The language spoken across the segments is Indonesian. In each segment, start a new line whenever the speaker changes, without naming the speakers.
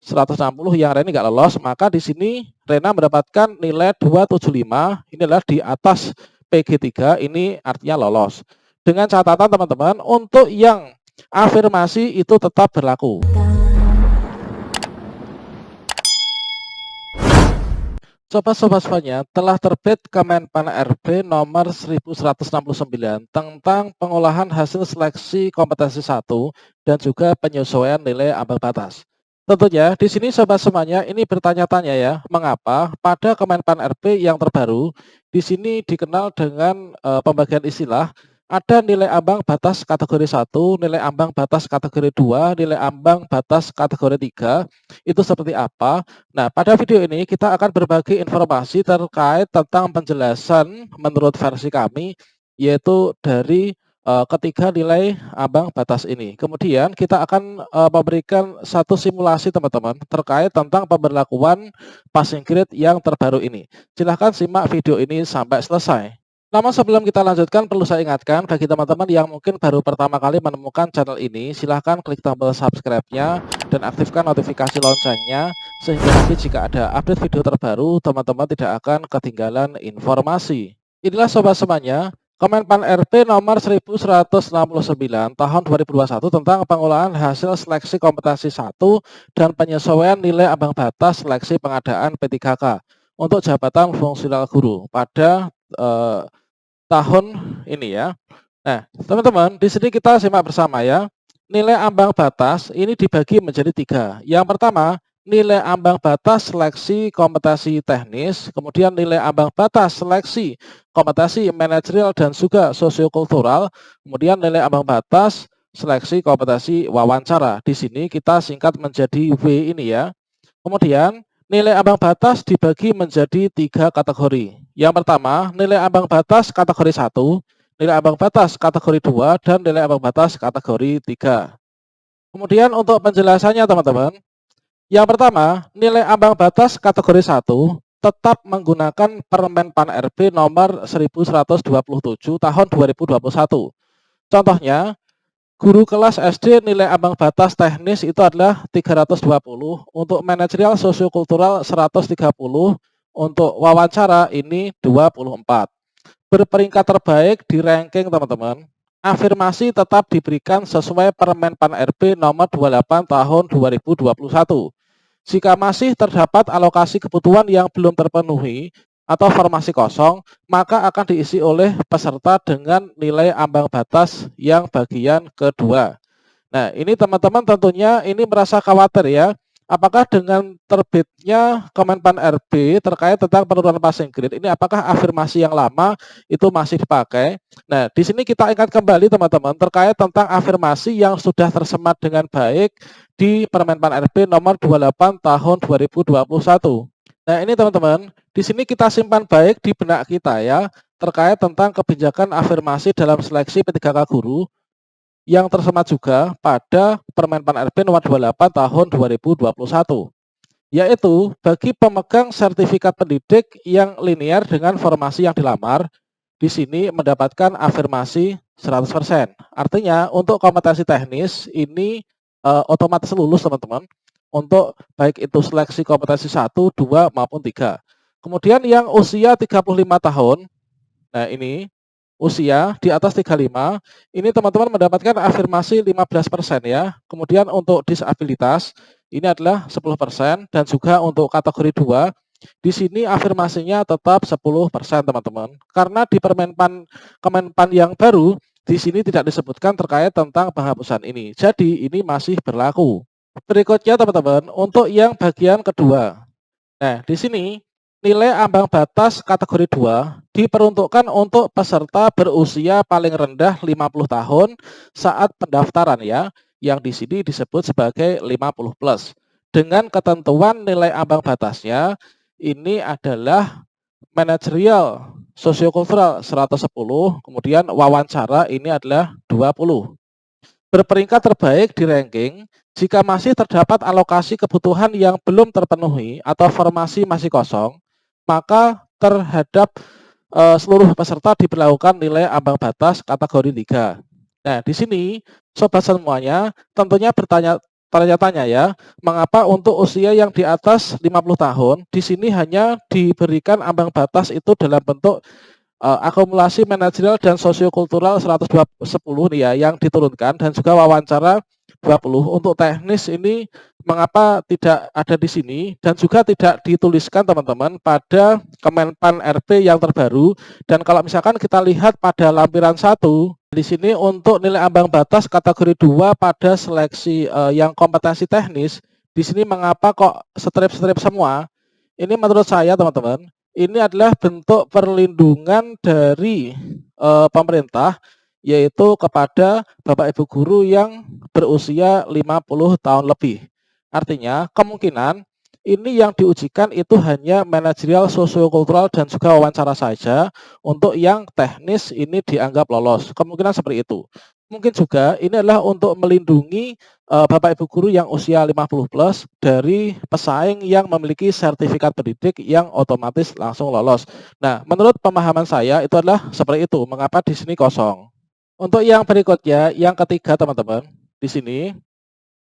160 yang Rena nggak lolos, maka di sini Rena mendapatkan nilai 275, ini adalah di atas PG3, ini artinya lolos. Dengan catatan teman-teman, untuk yang afirmasi itu tetap berlaku. Sobat-sobat semuanya, telah terbit Kemenpan RB nomor 1169 tentang pengolahan hasil seleksi kompetensi 1 dan juga penyesuaian nilai ambang batas. Tentunya di sini sobat semuanya ini bertanya-tanya ya, mengapa pada Kemenpan RB yang terbaru di sini dikenal dengan pembagian istilah ada nilai ambang batas kategori 1, nilai ambang batas kategori 2, nilai ambang batas kategori 3. Itu seperti apa? Nah, pada video ini kita akan berbagi informasi terkait tentang penjelasan menurut versi kami, yaitu dari ketiga nilai ambang batas ini. Kemudian kita akan memberikan satu simulasi teman-teman terkait tentang pemberlakuan passing grade yang terbaru ini. Silahkan simak video ini sampai selesai. Namun sebelum kita lanjutkan, perlu saya ingatkan bagi teman-teman yang mungkin baru pertama kali menemukan channel ini, silahkan klik tombol subscribe-nya dan aktifkan notifikasi loncengnya, sehingga nanti jika ada update video terbaru, teman-teman tidak akan ketinggalan informasi. Inilah sobat semuanya, Kemenpan RB nomor 1169 tahun 2021 tentang pengolahan hasil seleksi kompetensi 1 dan penyesuaian nilai ambang batas seleksi pengadaan P3K untuk jabatan fungsional guru pada tahun ini ya. Nah, teman-teman, di sini kita simak bersama ya. Nilai ambang batas ini dibagi menjadi 3. Yang pertama, nilai ambang batas seleksi kompetensi teknis, kemudian nilai ambang batas seleksi kompetensi manajerial dan juga sosiokultural, kemudian nilai ambang batas seleksi kompetensi wawancara. Di sini kita singkat menjadi W ini ya. Kemudian nilai ambang batas dibagi menjadi 3 kategori. Yang pertama, nilai ambang batas kategori 1, nilai ambang batas kategori 2, dan nilai ambang batas kategori 3. Kemudian untuk penjelasannya teman-teman, yang pertama, nilai ambang batas kategori 1 tetap menggunakan Permenpan RB nomor 1127 tahun 2021. Contohnya, guru kelas SD nilai ambang batas teknis itu adalah 320, untuk manajerial sosiokultural 130, untuk wawancara ini 24. Berperingkat terbaik di ranking teman-teman, afirmasi tetap diberikan sesuai Permenpan RB nomor 28 tahun 2021. Jika masih terdapat alokasi kebutuhan yang belum terpenuhi atau formasi kosong, maka akan diisi oleh peserta dengan nilai ambang batas yang bagian kedua. Nah, ini teman-teman tentunya ini merasa khawatir ya. Apakah dengan terbitnya Kemenpan RB terkait tentang penurunan passing grade ini, apakah afirmasi yang lama itu masih dipakai? Nah, di sini kita ingat kembali teman-teman terkait tentang afirmasi yang sudah tersemat dengan baik di Permenpan RB nomor 28 tahun 2021. Nah, ini teman-teman, di sini kita simpan baik di benak kita ya, terkait tentang kebijakan afirmasi dalam seleksi P3K guru yang tersemat juga pada Permenpan RB nomor 28 tahun 2021, yaitu bagi pemegang sertifikat pendidik yang linear dengan formasi yang dilamar, di sini mendapatkan afirmasi 100%. Artinya untuk kompetensi teknis ini otomatis lulus teman-teman, untuk baik itu seleksi kompetensi 1, 2, maupun 3. Kemudian yang usia 35 tahun, nah ini usia di atas 35, ini teman-teman mendapatkan afirmasi 15% ya. Kemudian untuk disabilitas ini adalah 10%, dan juga untuk kategori 2 di sini afirmasinya tetap 10% teman-teman. Karena di Kemenpan yang baru di sini tidak disebutkan terkait tentang penghapusan ini. Jadi ini masih berlaku. Berikutnya teman-teman, untuk yang bagian kedua. Nah, di sini nilai ambang batas kategori 2 diperuntukkan untuk peserta berusia paling rendah 50 tahun saat pendaftaran ya, yang di sini disebut sebagai 50 plus. Dengan ketentuan nilai ambang batasnya ini adalah manajerial sosiokultural 110, kemudian wawancara ini adalah 20. Berperingkat terbaik di ranking jika masih terdapat alokasi kebutuhan yang belum terpenuhi atau formasi masih kosong, maka terhadap seluruh peserta diberlakukan nilai ambang batas kategori 3. Nah, di sini sobat semuanya tentunya tanya-tanya ya, mengapa untuk usia yang di atas 50 tahun, di sini hanya diberikan ambang batas itu dalam bentuk akumulasi manajerial dan sosiokultural 110 nih ya yang diturunkan dan juga wawancara 20. Untuk teknis ini mengapa tidak ada di sini dan juga tidak dituliskan teman-teman pada Kemenpan RP yang terbaru. Dan kalau misalkan kita lihat pada lampiran 1 di sini untuk nilai ambang batas kategori 2 pada seleksi yang kompetensi teknis, di sini mengapa kok strip-strip semua? Ini menurut saya teman-teman, ini adalah bentuk perlindungan dari pemerintah yaitu kepada Bapak Ibu guru yang berusia 50 tahun lebih. Artinya kemungkinan ini yang diujikan itu hanya manajerial, sosiokultural dan juga wawancara saja. Untuk yang teknis ini dianggap lolos. Kemungkinan seperti itu. Mungkin juga ini adalah untuk melindungi Bapak Ibu guru yang usia 50 plus dari pesaing yang memiliki sertifikat pendidik yang otomatis langsung lolos. Nah, menurut pemahaman saya itu adalah seperti itu. Mengapa di sini kosong? Untuk yang berikutnya, yang ketiga teman-teman, di sini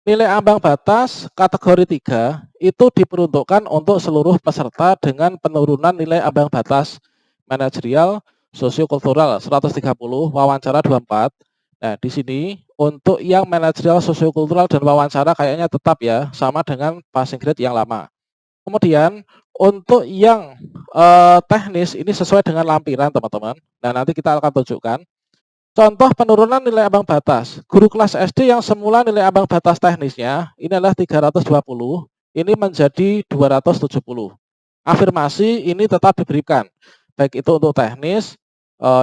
nilai ambang batas kategori 3 itu diperuntukkan untuk seluruh peserta dengan penurunan nilai ambang batas manajerial, sosiokultural 130, wawancara 24. Nah, di sini untuk yang manajerial, sosiokultural dan wawancara kayaknya tetap ya, sama dengan passing grade yang lama. Kemudian untuk yang teknis ini sesuai dengan lampiran teman-teman. Nah, nanti kita akan tunjukkan. Contoh penurunan nilai ambang batas. Guru kelas SD yang semula nilai ambang batas teknisnya ini adalah 320, ini menjadi 270. Afirmasi ini tetap diberikan. Baik itu untuk teknis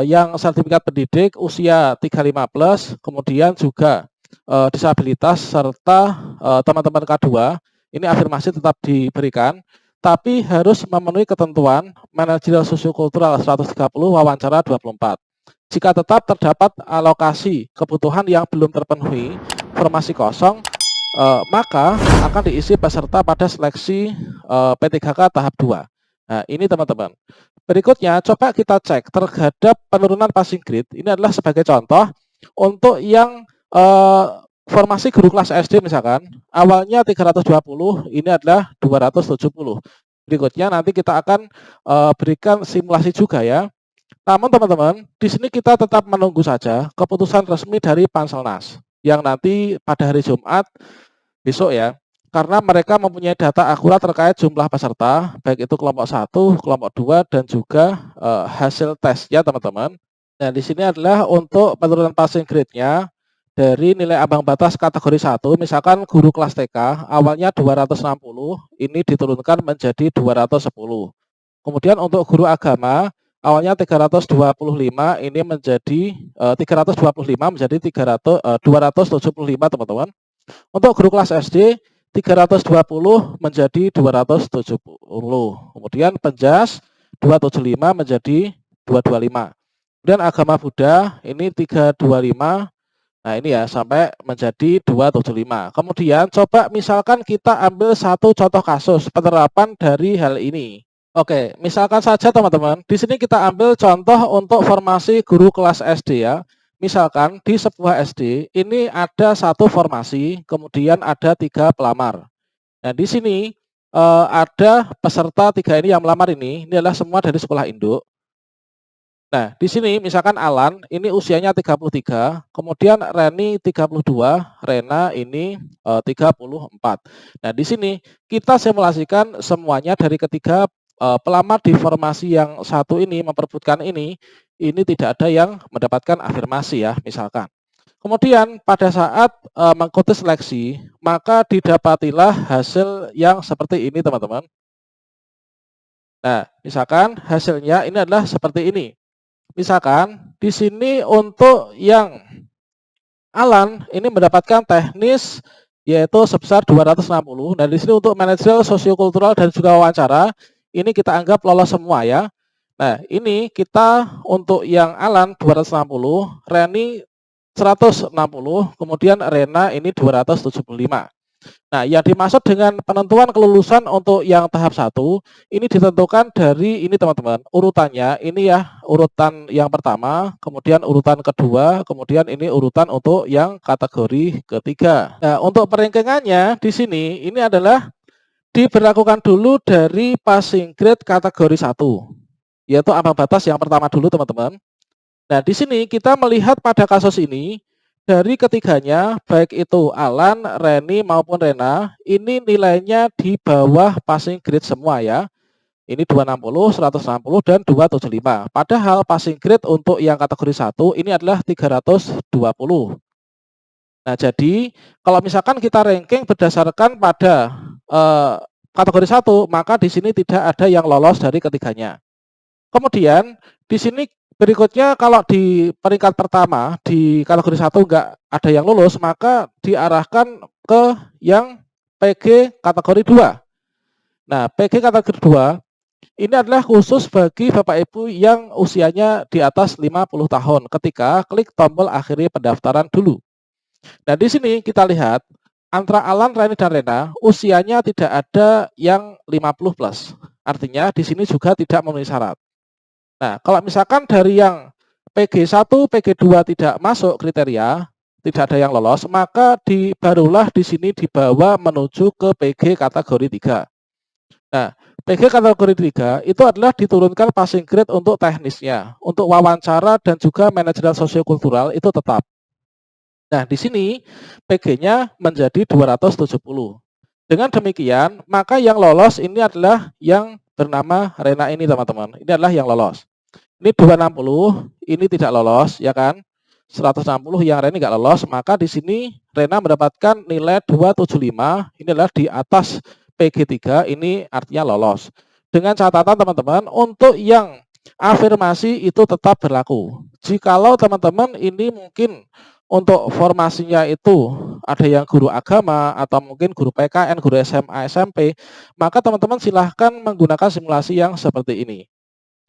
yang sertifikat pendidik usia 35 plus, kemudian juga disabilitas serta teman-teman K2, ini afirmasi tetap diberikan, tapi harus memenuhi ketentuan manajerial sosiokultural 130, wawancara 24. Jika tetap terdapat alokasi kebutuhan yang belum terpenuhi, formasi kosong, maka akan diisi peserta pada seleksi P3K tahap 2. Nah, ini teman-teman. Berikutnya, coba kita cek terhadap penurunan passing grade. Ini adalah sebagai contoh untuk yang formasi guru kelas SD misalkan, awalnya 320, ini adalah 270. Berikutnya nanti kita akan berikan simulasi juga ya. Namun teman-teman, di sini kita tetap menunggu saja keputusan resmi dari Panselnas yang nanti pada hari Jumat besok ya. Karena mereka mempunyai data akurat terkait jumlah peserta, baik itu kelompok 1, kelompok 2 dan juga hasil tesnya teman-teman. Nah, di sini adalah untuk penurunan passing grade-nya dari nilai ambang batas kategori 1, misalkan guru kelas TK awalnya 260, ini diturunkan menjadi 210. Kemudian untuk guru agama awalnya 325 ini menjadi 325 menjadi 275 teman-teman. Untuk guru kelas SD 320 menjadi 270. Kemudian penjas 275 menjadi 225. Kemudian agama Buddha ini 325. Nah, ini ya sampai menjadi 275. Kemudian coba misalkan kita ambil satu contoh kasus penerapan dari hal ini. Oke, misalkan saja teman-teman, di sini kita ambil contoh untuk formasi guru kelas SD ya. Misalkan di sebuah SD ini ada satu formasi, kemudian ada 3 pelamar. Nah, di sini ada peserta 3 ini yang melamar ini adalah semua dari sekolah induk. Nah, di sini misalkan Alan ini usianya 33, kemudian Reni 32, Rena ini 34. Nah, di sini kita simulasikan semuanya dari ketiga pelamar di formasi yang satu ini memperebutkan ini tidak ada yang mendapatkan afirmasi ya, misalkan. Kemudian pada saat mengikuti seleksi, maka didapatilah hasil yang seperti ini, teman-teman. Nah, misalkan hasilnya ini adalah seperti ini. Misalkan di sini untuk yang Alan ini mendapatkan teknis yaitu sebesar 260. Nah, di sini untuk manajerial, sosiokultural dan juga wawancara ini kita anggap lolos semua ya. Nah, ini kita untuk yang Alan 260, Reni 160, kemudian Rena ini 275. Nah, yang dimaksud dengan penentuan kelulusan untuk yang tahap 1 ini ditentukan dari ini teman-teman, urutannya ini ya, urutan yang pertama, kemudian urutan kedua, kemudian ini urutan untuk yang kategori ketiga. Nah, untuk peringkingannya di sini ini adalah diberlakukan dulu dari passing grade kategori 1, yaitu ambang batas yang pertama dulu teman-teman. Nah, di sini kita melihat pada kasus ini, dari ketiganya, baik itu Alan, Reni, maupun Rena, ini nilainya di bawah passing grade semua ya. Ini 260, 160, dan 275. Padahal passing grade untuk yang kategori 1 ini adalah 320. Nah, jadi kalau misalkan kita ranking berdasarkan pada kategori 1, maka di sini tidak ada yang lolos dari ketiganya. Kemudian di sini berikutnya kalau di peringkat pertama di kategori 1 enggak ada yang lulus, maka diarahkan ke yang PG kategori 2. Nah, PG kategori 2 ini adalah khusus bagi Bapak Ibu yang usianya di atas 50 tahun ketika klik tombol akhiri pendaftaran dulu. Nah, di sini kita lihat antara Alan, Reni, dan Rena usianya tidak ada yang 50 plus. Artinya di sini juga tidak memenuhi syarat. Nah, kalau misalkan dari yang PG1, PG2 tidak masuk kriteria, tidak ada yang lolos, maka barulah di sini dibawa menuju ke PG kategori 3. Nah, PG kategori 3 itu adalah diturunkan passing grade untuk teknisnya, untuk wawancara dan juga manajerial sosiokultural itu tetap. Nah, di sini PG-nya menjadi 270. Dengan demikian, maka yang lolos ini adalah yang bernama Rena ini, teman-teman. Ini adalah yang lolos. Ini 260, ini tidak lolos, ya kan? 160 yang Rena nggak lolos, maka di sini Rena mendapatkan nilai 275, ini adalah di atas PG3, ini artinya lolos. Dengan catatan teman-teman, untuk yang afirmasi itu tetap berlaku. Jikalau teman-teman ini mungkin untuk formasinya itu ada yang guru agama atau mungkin guru PKN, guru SMA, SMP, maka teman-teman silahkan menggunakan simulasi yang seperti ini.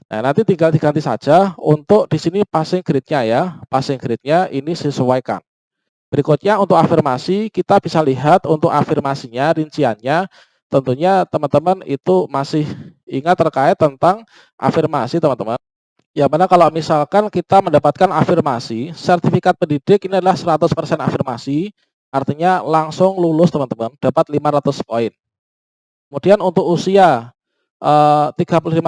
Nah, nanti tinggal diganti saja untuk di sini passing grade-nya ya. Passing grade-nya ini sesuaikan. Berikutnya untuk afirmasi, kita bisa lihat untuk afirmasinya, rinciannya, tentunya teman-teman itu masih ingat terkait tentang afirmasi teman-teman. Ya, mana kalau misalkan kita mendapatkan afirmasi, sertifikat pendidik ini adalah 100% afirmasi, artinya langsung lulus teman-teman, dapat 500 poin. Kemudian untuk usia 35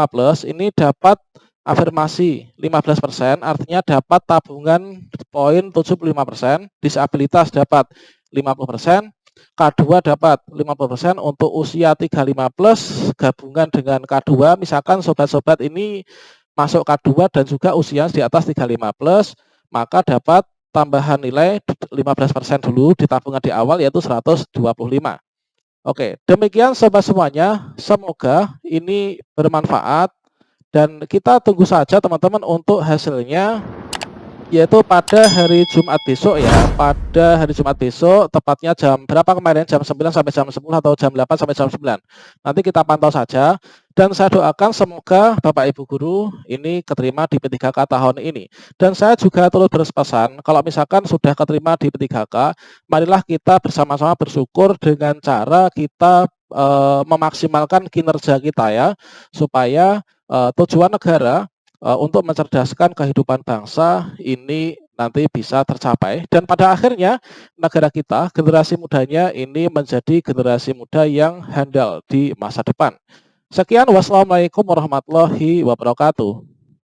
plus ini dapat afirmasi 15%, artinya dapat tabungan poin 75%, disabilitas dapat 50%, K2 dapat 50%, untuk usia 35 plus gabungan dengan K2, misalkan sobat-sobat ini masuk K2 dan juga usia di atas 35 plus, maka dapat tambahan nilai 15% dulu di tabungan di awal yaitu 125. Oke, demikian sobat semuanya, semoga ini bermanfaat dan kita tunggu saja teman-teman untuk hasilnya, yaitu pada hari Jumat besok ya. Pada hari Jumat besok, tepatnya jam berapa kemarin? Jam 9 sampai jam 10 atau jam 8 sampai jam 9. Nanti kita pantau saja. Dan saya doakan semoga Bapak Ibu Guru ini keterima di P3K tahun ini. Dan saya juga turut berpesan, kalau misalkan sudah keterima di P3K, marilah kita bersama-sama bersyukur dengan cara kita memaksimalkan kinerja kita ya, supaya tujuan negara untuk mencerdaskan kehidupan bangsa ini nanti bisa tercapai. Dan pada akhirnya negara kita, generasi mudanya ini menjadi generasi muda yang handal di masa depan. Sekian, wassalamualaikum warahmatullahi wabarakatuh.